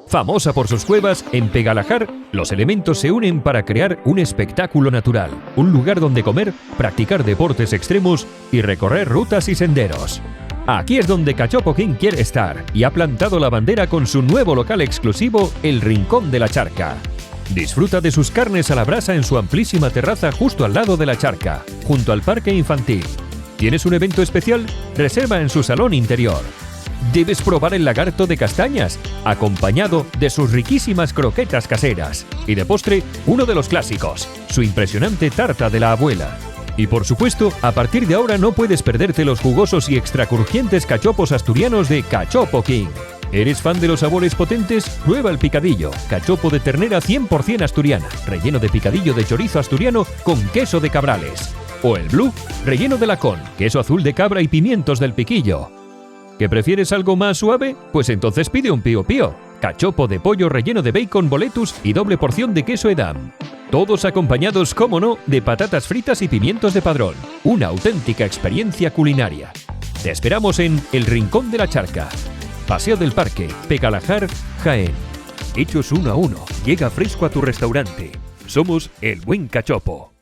Famosa por sus cuevas, en Pegalajar los elementos se unen para crear un espectáculo natural, un lugar donde comer, practicar deportes extremos y recorrer rutas y senderos. Aquí es donde Cachopo King quiere estar y ha plantado la bandera con su nuevo local exclusivo, El Rincón de la Charca. Disfruta de sus carnes a la brasa en su amplísima terraza justo al lado de la charca, junto al parque infantil. ¿Tienes un evento especial? Reserva en su salón interior. Debes probar el lagarto de castañas, acompañado de sus riquísimas croquetas caseras. Y de postre, uno de los clásicos, su impresionante tarta de la abuela. Y por supuesto, a partir de ahora no puedes perderte los jugosos y extra crujientes cachopos asturianos de Cachopo King. ¿Eres fan de los sabores potentes? Prueba el picadillo, cachopo de ternera 100% asturiana, relleno de picadillo de chorizo asturiano con queso de Cabrales. O el blue, relleno de lacón, queso azul de cabra y pimientos del piquillo. ¿Que prefieres algo más suave? Pues entonces pide un pío pío. Cachopo de pollo relleno de bacon, boletus y doble porción de queso edam. Todos acompañados, como no, de patatas fritas y pimientos de Padrón. Una auténtica experiencia culinaria. Te esperamos en El Rincón de la Charca, Paseo del Parque, Pegalajar, Jaén. Hechos 1 a 1. Llega fresco a tu restaurante. Somos El Buen Cachopo.